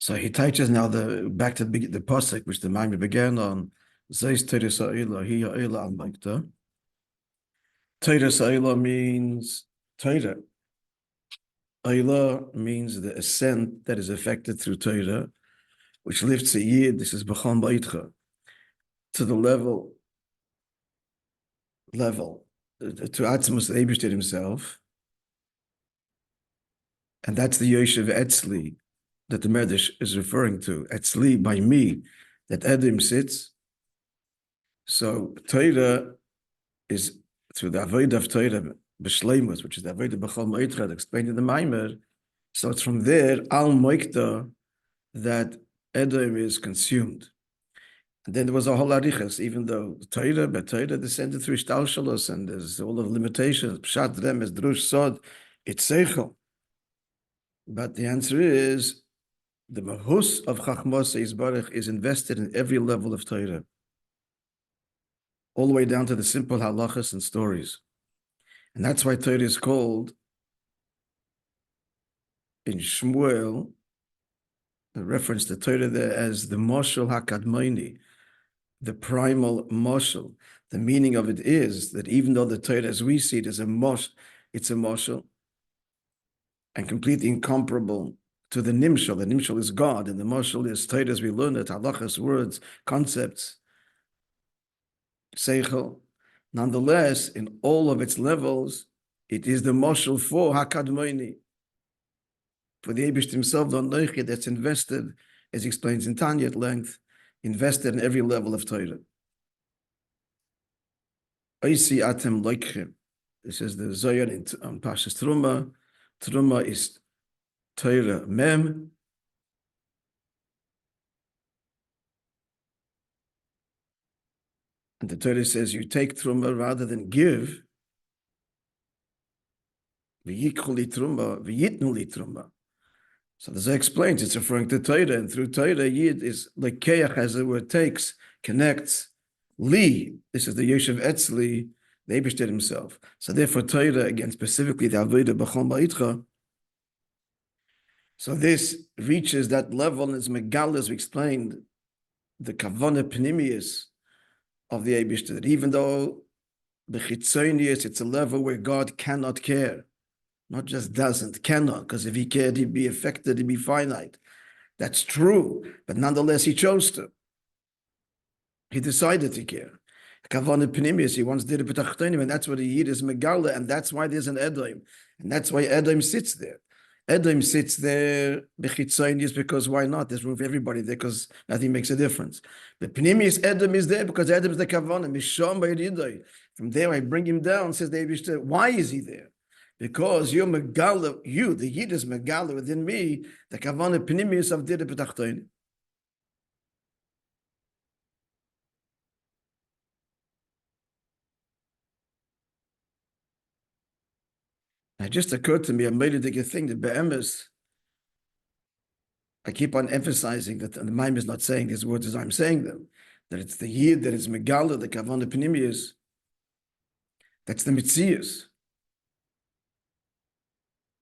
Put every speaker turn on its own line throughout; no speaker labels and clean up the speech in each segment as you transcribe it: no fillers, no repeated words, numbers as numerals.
So he teaches now back to the pasuk which the Maimon began on. Zeis Toras HaOlah, HaOlah al Magda. Toras HaOlah means Torah. HaOlah means the ascent that is effected through Torah, which lifts a yid. This is b'chol ba'itcha, to the level to Atzmus Eibishter himself, and that's the Yoshev Etzli that the Medrash is referring to. Etzli, by me, that Edom sits. So Torah is through the avodah of Torah b'shleimus, which is the avodah b'chol ma'itcha explained in the Maamer. So it's from there al moikta that Edom is consumed. And then there was a whole arichas, even though Torah descended through Shtalshalos, and there's all of limitations. Pshat, Remes, Drush, Sod, it's Seichel. But the answer is the mahus of Chachmos Yisbarach is invested in every level of Torah, all the way down to the simple halachas and stories. And that's why Torah is called in Shmuel, the reference to Torah there, as the Moshel HaKadmoni, the primal moshel. The meaning of it is that even though the Torah as we see it is a mosh, it's a moshel, and completely incomparable to the nimshal. The nimshal is God, and the moshel is Torah as we learn it, halachas, words, concepts, seichel. Nonetheless, in all of its levels, it is the moshel for hakadmoni, for the Eibush himself, the Noichi, that's invested, as he explains in Tanya at length, invested in every level of Torah. Oisi atem loikhim. This is the Zohar on Pashas Truma. Truma is Torah mem. And the Torah says you take Truma rather than give. V'yikhu li Truma, v'yitnu li Truma. So the Zohar explains it's referring to Torah, and through Torah, Yid is like Keach, as the word takes, connects. Li, this is the Yoshev Etzli, the Eibishter himself. So therefore, Torah, again, specifically the avodah b'chol ba'itcha. So this reaches that level, and it's megal, as we explained, the kavanah pnimius of the Eibishter. That even though the chitzonius, it's a level where God cannot care. Not just doesn't, cannot, because if he cared, he'd be affected, he'd be finite. That's true, but nonetheless, he chose to. He decided to care. Kavanah pnimius, he once did it b'tachtonim, and that's what he is megala, and that's why there's an Edom, and that's why Edom sits there. Edom sits there b'chitzonius because why not? There's room for everybody there because nothing makes a difference. The pnimius Edom is there because Edom is the kavanah. Misham b'yidai. From there, I bring him down. Says the Eibishter, why is he there? Because you're megala, you, the Yid is megala within me, the kavanah pnimius of Dira B'tachtonim. It just occurred to me, I made a bigger thing that be'emes, I keep on emphasizing that the Maimon is not saying these words as I'm saying them, that it's the Yid that is megala, the kavanah pnimius, that's the mitzias.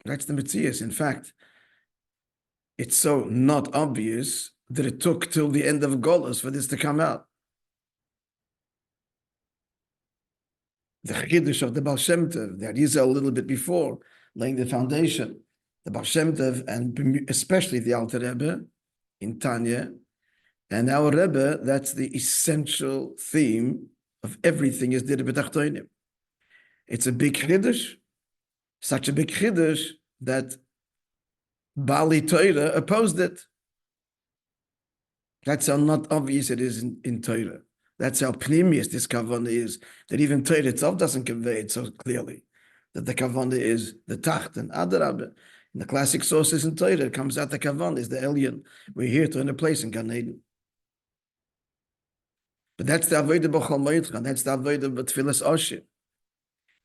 That's the Metzias. In fact, it's so not obvious that it took till the end of Golos for this to come out. The Chiddush of the Baal Shem Tov, the Arizal a little bit before, laying the foundation. The Baal Shem Tov, and especially the Alter Rebbe in Tanya, and our Rebbe, that's the essential theme of everything is Dira B'tachtonim. It's a big Chiddush. Such a big chiddush that Bali Torah opposed it. That's how not obvious it is in Torah. That's how pnimius this kavanah is, that even Torah itself doesn't convey it so clearly, that the kavanah is the tacht and adarabah. In the classic sources in Torah, it comes out the kavanah is the alien. We're here to earn a place in Gan Eden. But that's the avodah b'chol ma'itcha, that's the avodah b'tfilas oshir.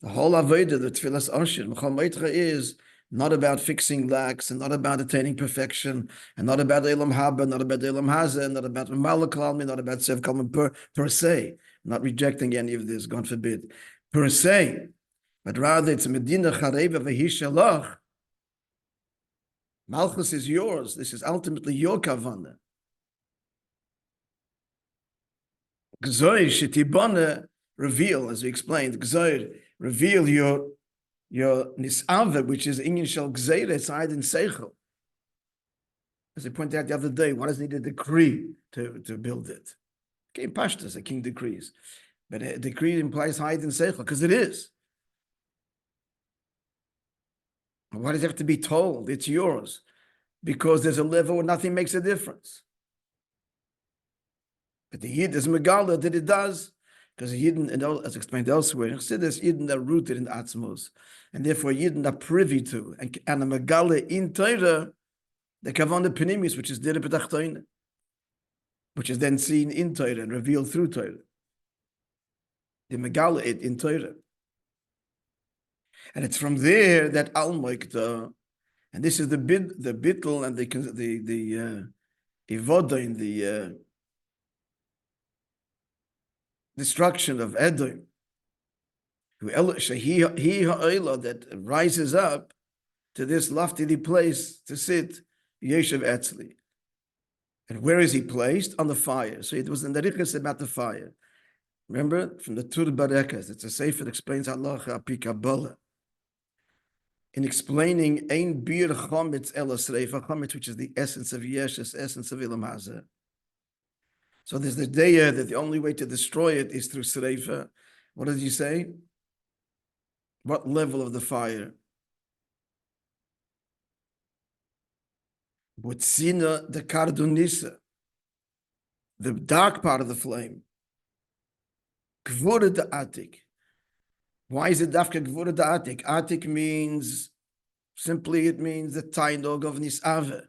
The whole avodah, the tfilas oshir, b'chol ma'itcha, is not about fixing lacks, and not about attaining perfection, and not about elam haba, not about elam hazeh, not about malak kalmi, not about sev kalmi per se. I'm not rejecting any of this, God forbid, per se, but rather it's a medina chareva v'hishalach, Malchus is yours. This is ultimately your kavanah. Gzoir shetibana, reveal, as we explained. Gzoir, reveal your nisave, which is inyan shel gzeira, it's in seichel. As I pointed out the other day, what does need a decree to build it? Okay, pashtas, a king decrees. But a decree implies hide in seichel, because it is. Why does it have to be told? It's yours. Because there's a level where nothing makes a difference. But the Yid is Megala that it does, because Yidden, as explained elsewhere, Chassidus, Yidden are rooted in Atzmos, and therefore Yidden are privy to, and a Megala in Torah, the Kavanah Penimis, which is Dere B'tachtoina, which is then seen in Torah and revealed through Torah. The Megala it in Torah. And it's from there that Al-Moikta, and this is the bittul and the ivoda in the destruction of Edom, HaOlah, that rises up to this lofty place to sit, Yeshiv Etzli. And where is he placed? On the fire. So it was in the Riches about the fire. Remember, from the Tur Barekas, it's a sefer that explains halacha api Kabbalah. In explaining Ein Bir Chometz Ela Sreifa, Chometz, which is the essence of Yeshus, essence of Ilam Hazeh. So there's the idea that the only way to destroy it is through Sreifa. What does he say? What level of the fire? Butzina de Kardunisa, the dark part of the flame. Gvura de Atik. Why is it Dafka Gvura de Atik? Atik means, simply it means the Tainog of Nisave.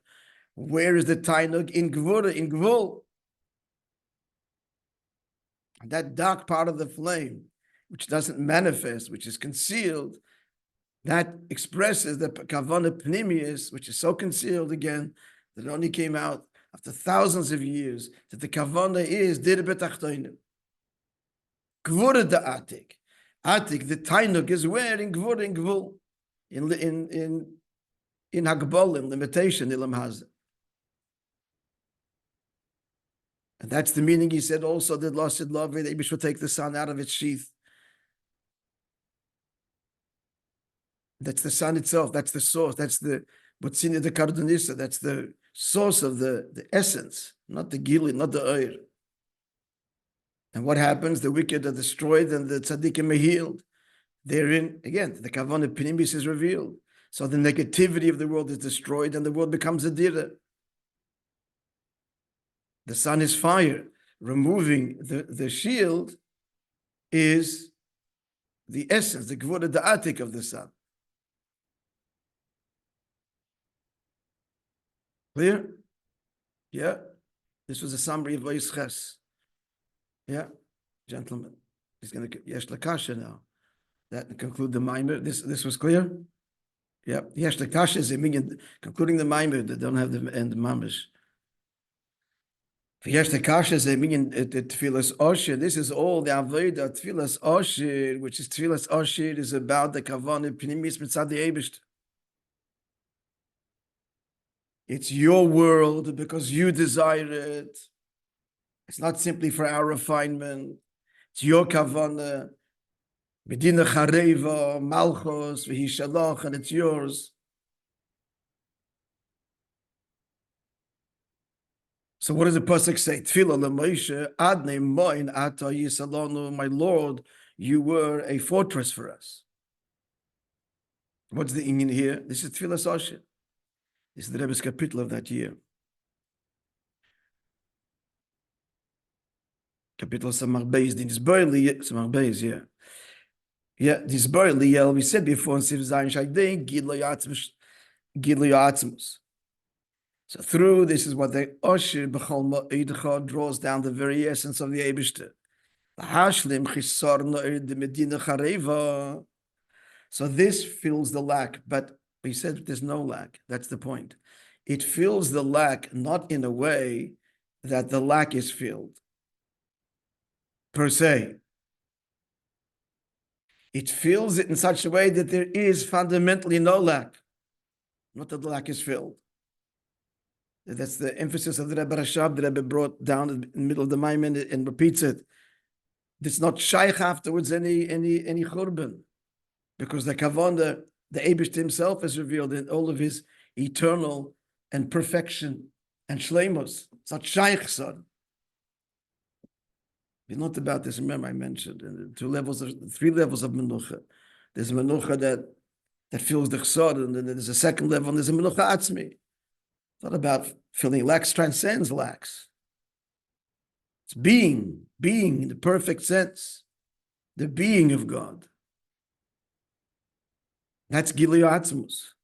Where is the Tainog? In Gvura, in Gvul. That dark part of the flame, which doesn't manifest, which is concealed, that expresses the Kavanah Pnimius, which is so concealed again, that it only came out after thousands of years, that the Kavanah is Dir Betachtoinu. Gvura de Atik. Atik, the Tainuk, is where in Gvura, in Gvul, in Hagbolim, limitation, Ilam Hazeh. And that's the meaning he said also that lost love, the Abish will take the sun out of its sheath. That's the sun itself, that's the source, that's the Botzina de Kardonisa, that's the source of the essence, not the Gili, not the Oir. And what happens? The wicked are destroyed and the tzaddikim are healed. Therein, again, the Kavanah Pnimis is revealed. So the negativity of the world is destroyed and the world becomes a dira. The sun is fire. Removing the shield is the essence, the Gvura Da'atik of the sun. Clear? Yeah. This was a summary of Vayisches. Yeah, gentlemen. He's going to Yesh Lakasha now. That conclude the Maimer. This was clear? Yeah. Yesh Lakasha is a million, concluding the Maimer. They don't have the end Mamish. Yesh Lakasha is a million Tfilas Oshir. This is all the Avodah Tfilas Oshir, which is Tfilas Oshir, is about the Kavanah Pnimis Mitzad the Eibishter. It's your world because you desire it. It's not simply for our refinement. It's your kavanah. Medina Chareva, Malchus, V'hishalach, and it's yours. So what does the pasuk say? Tefillah leMoshe, Adne moin ata yisalonu, my Lord, you were a fortress for us. What's the inyan here? This is Tefillah Sashir. This is the Rebbe's capital of that year. Capital Samar Beis, the Disboili, Samar Beis, yeah. Yeah, Disboili, we said before in Siv Zayin Shaydei, Gidlo Yatzmus. So through this is what the Oshir B'chol Ma'idcha draws down the very essence of the Eibishter. The Hashlim Chisar Na'ir de Medina Chareva. So this fills the lack, but we said there's no lack. That's the point. It fills the lack not in a way that the lack is filled, per se. It fills it in such a way that there is fundamentally no lack, not that the lack is filled. That's the emphasis of the Rebbe Rashab. The Rebbe brought down in the middle of the Maimon and repeats it. It's not shaykh afterwards any churban, because the kavanah, the Eibush himself is revealed in all of his eternal and perfection and shleimus. It's not shaykh, son. It's not about this. Remember, I mentioned three levels of menucha. There's a menucha that fills the chsad, and then there's a second level, and there's a menucha atzmi. It's not about filling lacks, transcends lacks. It's being in the perfect sense, the being of God. That's Gilui Atzmus.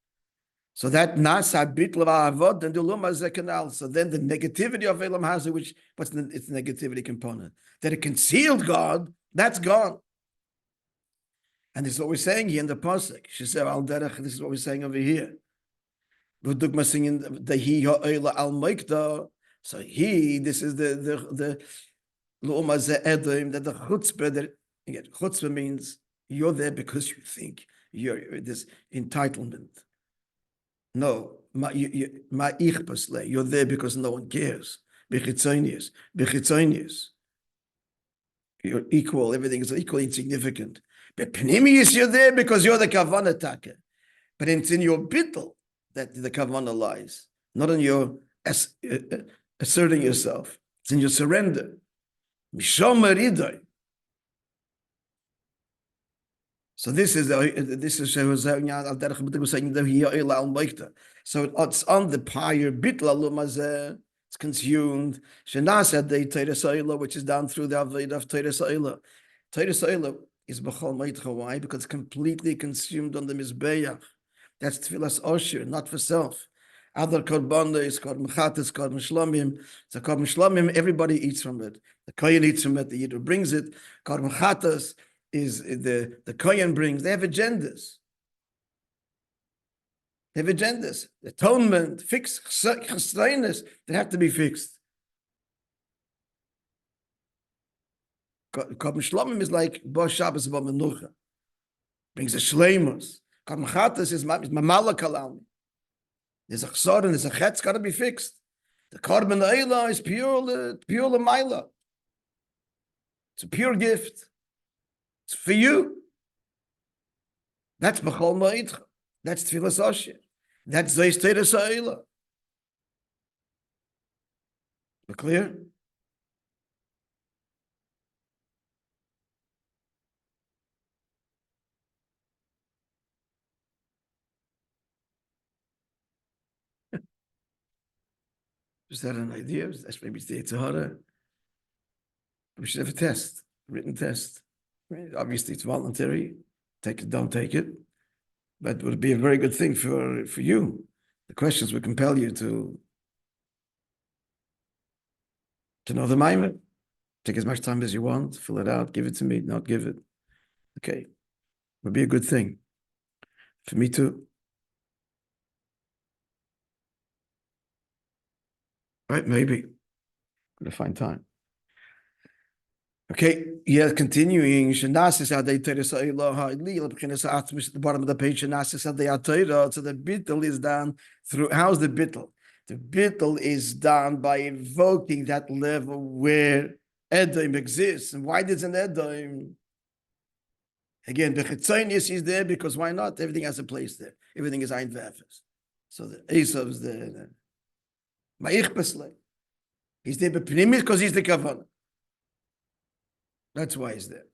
So that nasa bitl avod and the luma zekanal. So then the negativity of Elam Haza, what's its negativity component? That it concealed God, that's gone. And this is what we're saying here in the pasuk. She said, "Al derech." This is what we're saying over here. V'dugma singing the ha'olah al maikda. So this is the luma ze edim, that the chutzpah. That again, chutzpah means you're there because you think you're this entitlement. No, you're there because no one cares. Bechitzonius. You're equal, everything is equally insignificant. But Pnimius, you're there because you're the kavanah taka. But it's in your bittul that the kavanah lies, not in your asserting yourself. It's in your surrender. Mishom meridai. So this is saying so it's on the pyre bitla. It's consumed. Shenasa de HaOlah, which is down through the avodah of HaOlah. HaOlah is b'chol meitcha. Why? Because it's completely consumed on the mizbeach. That's tefillas osher, not for self. Other korban is korban chatas, korban shlomim. So korban shlomim, everybody eats from it. The kohen eats from it. The yiddu brings it. Korban chatas is the kohen brings. They have agendas. They have agendas. Atonement, fix chesroinus, they have to be fixed. Korban shlomim is like bo Shabbos bo menucha. Brings a shleimus. Korban chatas is mamala kalam. There's a chsor and there's a chetz, got to be fixed. The korban ha'olah is pure l'mayla. It's a pure gift. It's for you. That's b'chol ma'itcha. That's tefillas osher. That's zeis teres ha'olah. We're clear? Is that an idea? That's maybe it's the HaOlah. We should have a test, written test. Obviously, it's voluntary. Take it, don't take it. But it would be a very good thing for you. The questions would compel you to know the Maimon. Take as much time as you want, fill it out, give it to me, not give it. Okay. Would be a good thing. For me too. Right, maybe. Gonna find time. Okay, yeah, continuing. At the bottom of the page, so the bittul is done through, how's the bittul? The bittul is done by invoking that level where Edom exists. And why does an Edom? Again, the Chitzonius is there because why not? Everything has a place there. Everything is Ein Vefes. So the Esav is there. He's there because he's the kavanah. That's why he's there.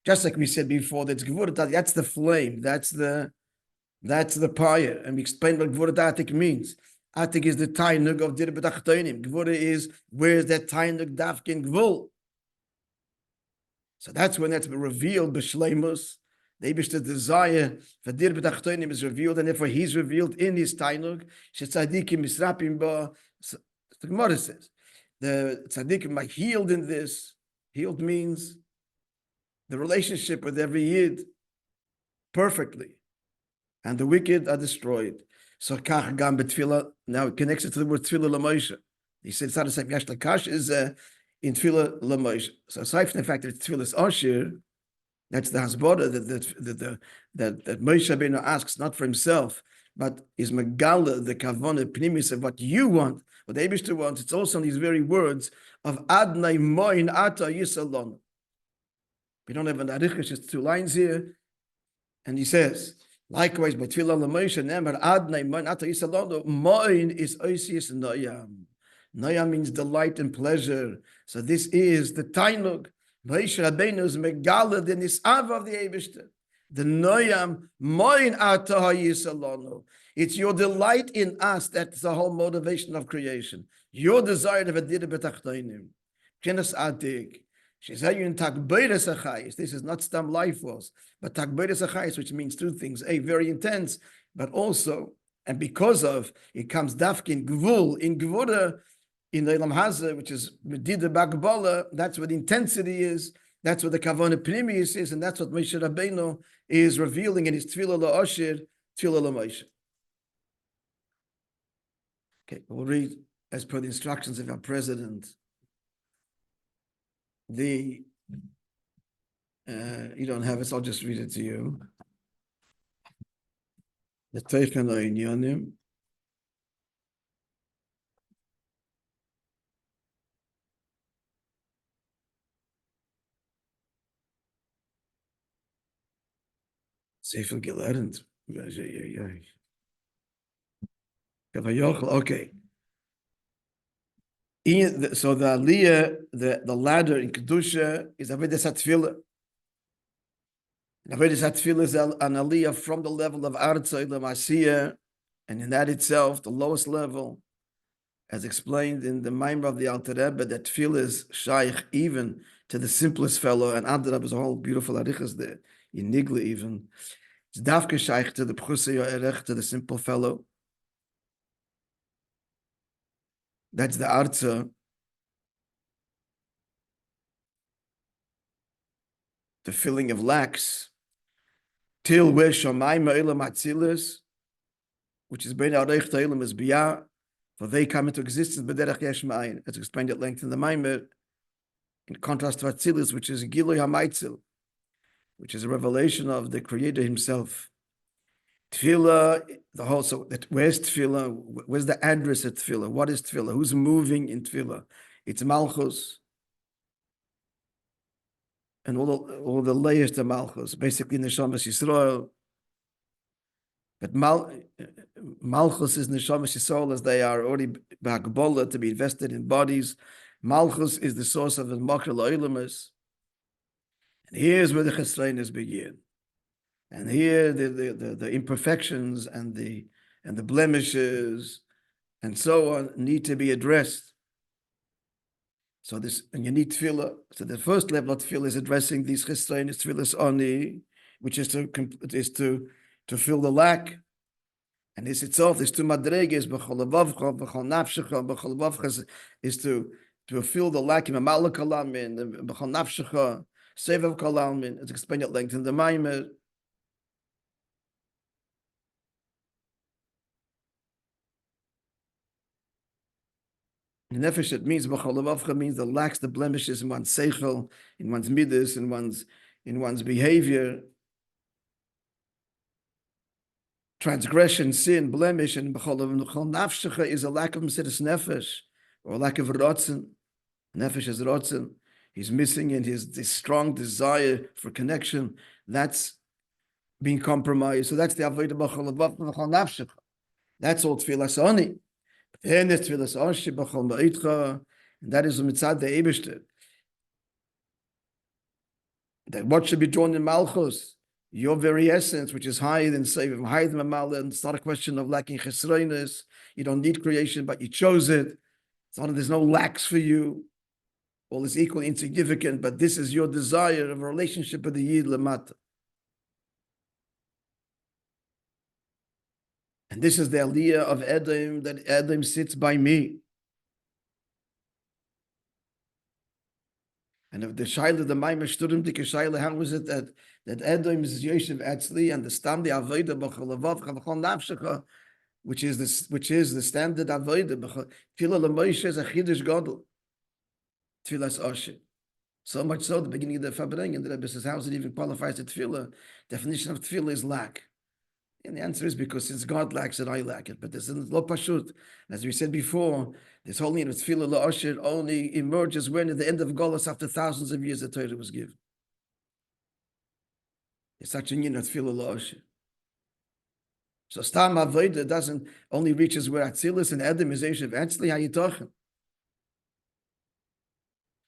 Just like we said before, that's the flame, that's the fire, and we explained what Gvura Atik means. Atik is the tainug of dir b'tachtonim. Gvura is where's that tainug dafkin gvul. So that's when that's been revealed b'shleimus. The Eibishter's desire for dir b'tachtonim is revealed, and therefore he's revealed in his tainug. Shetzadikim misrapim ba. The Gemara says the tzaddikim are healed in this. Healed means the relationship with every yid perfectly, and the wicked are destroyed. So kach gam betfila. Now it connects it to the word tefillah l'Moishe. He said it's not the same. Yash lakash is in tefillah l'Moishe. So aside from the fact that it's tefillah osher, That's the hasbara that Moishe Rabbeinu asks, not for himself, but is megala, the kavana pnimis of what you want, what the Eibishter wants. It's also in these very words of Adnai moin ata yisalon. We don't have an arichas, it's 2 lines here. And he says, likewise, by Tfilah LaMoshe, Nemer Adnai moin ata yisalon, moin is oisius noyam. Noyam means delight and pleasure. So this is the tainug. Moishe Rabbeinu's megala, the nisava of the Eibishter. The noyam moin ata yisalon. It's your delight in us. That's the whole motivation of creation. Your desire of a dira b'tachtoinim. Kenas adik. Shezayun takberes achayis. This is not stam life force, but takberes achayis, which means 2 things. A, very intense, but also, and because of, it comes dafkin in gvul, in gvura, in the Elam Hazeh, which is medida bakbala. That's what intensity is. That's what the kavana pnimius is, and that's what Moishe Rabbeinu is revealing in his tefillah la'ashir, tefillah la'Moshe. Okay, we'll read as per the instructions of our president. You don't have it, so I'll just read it to you. The Teichen Ha'inyanim. Sefer gelernt. Okay. So the aliyah, the ladder in Kedusha is Avodas HaTfilah. Avodas HaTfilah is an aliyah from the level of Artzah L'Masiyah, and in that itself, the lowest level, as explained in the Maamar of the Alter Rebbe, that Tfilah is shaykh even to the simplest fellow, and Adrab is a whole beautiful arichas there, in Nigla even. It's dafke shaykh to the Pchusei Yo'erech, to the simple fellow. That's the Artzah. The filling of lacks. Till where Shamayim Ha'olah Matzilis, which is Ben Areich Ta'olam is Biyah, for they come into existence b'derech yesh ma'ayin. It's explained at length in the Maamar, in contrast to Atzilis, which is Gilui HaMaitzil, which is a revelation of the Creator Himself. Tefillah, the whole, so that, where's Tefillah? Where's the address of Tefillah? What is Tefillah? Who's moving in Tefillah? It's Malchus. And all the layers to Malchus, basically Neshamas Yisrael. But Malchus is Neshamas Yisrael as they are already B'Hagbolah to be invested in bodies. Malchus is the source of the Makar La'olamus. And here's where the Chesreinis begin. And here the imperfections and the blemishes and so on need to be addressed. So this, and you need tefillah. So the first level of tefillah is addressing these chesreinis, tefillahs oni, which is to fill the lack. And this itself, there's 2 madreges, b'chol levavcha, b'chol nafshecha, b'chol levavcha is to fill the lack in Mamalek Kalamin, b'chol nafshecha, sevav Kalamin. It's explained at length in the Maamar. Nefesh, it means means the lacks, the blemishes in one's seichel, in one's midas, in one's behavior, transgression, sin, blemish, and b'chol nafshecha is a lack of mesiras nefesh, or a lack of rotzen. Nefesh is rotzen. He's missing in his strong desire for connection. That's being compromised. So that's the avodah b'chol nafshecha. That's all tefillah oni. And that is the mitzvah the Eibishter. That what should be drawn in Malchus, your very essence, which is higher than Seivim, higher than Mamal, and it's not a question of lacking chesreinis. You don't need creation, but you chose it. There's no lacks for you. All is equally insignificant, but this is your desire of a relationship with the Yid Lamata. And this is the aliyah of Edom, that Edom sits by me. And if the Shaila, the Maamar Shturim Dik Shaila, how was it that Edom is Yoshev Etzli and the stand the Avodah b'chol levavcha b'chol nafshecha, which is the standard Avodah b'chol Tefillah LaMoshe is a Chidush Gadol. Tefillas Osher. So much so, the beginning of the Fabring, and the Rebbe says, how does it even qualify as a tefillah? Definition of tefillah is lack. And the answer is because since God lacks it, I lack it. But this is lo pashut. As we said before, this whole meaning of tefillah la'asher only emerges when at the end of Golus, after thousands of years, the Torah was given. It's such a meaning of tefillah la'asher. So stam avodah doesn't only reaches where Atzilus and Adam is Eshev Etzli ha'yitachem.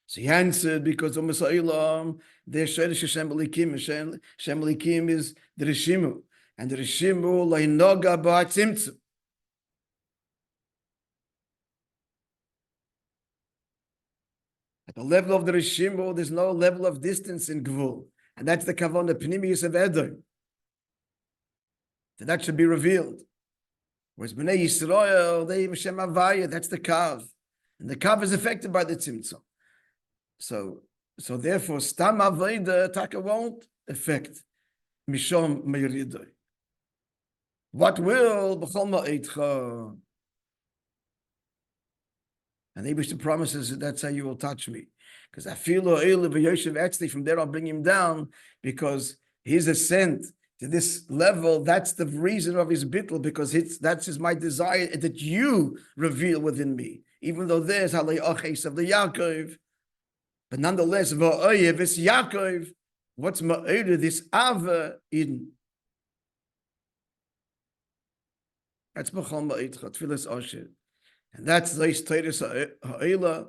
So he answered because of Masailam, their Sherish Hashem Elikim, Hashem Elikim is the Rishimu, and the Rishimu Lainoga Ba'atzimtzum. At the level of the Rishimu, there's no level of distance in Gvul, and that's the Kavanah Pnimius of Edom. So that should be revealed. Whereas Bnei Yisrael, they Hashem Avaya, that's the Kav, and the Kav is affected by the Tzimtzum. So therefore, Stam Avodah Taka won't affect Mishom Meiridoi. What will B'chol Ma'etcha? And the Abishter promises that that's how you will touch me. Because I feel HaOlah v'Yoshev Etzli, from there I'll bring him down, because his ascent to this level, that's the reason of his bittul, because that's my desire that you reveal within me. Even though there's Halei Oches of the Yaakov, but nonetheless, va'oyev is Yaakov. What's ma'odah, this ava in? That's b'chol ma'itcha, tfilas osher. And that's the status ha'olah,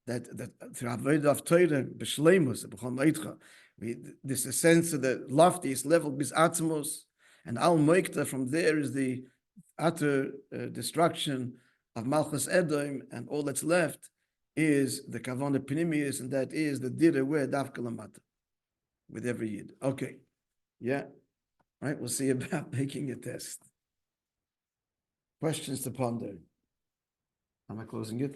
that through avodah of Torah, b'shleimus, b'chol ma'itcha. This is the sense of the loftiest level, bis atzmos, and al moikta, from there is the utter destruction of Malchus Edom, and all that's left is the Kavanah Pnimius, and that is the Dira where Dafka Lamata, with every Yid. Okay. Yeah. All right. We'll see about making a test. Questions to ponder. Am I closing it?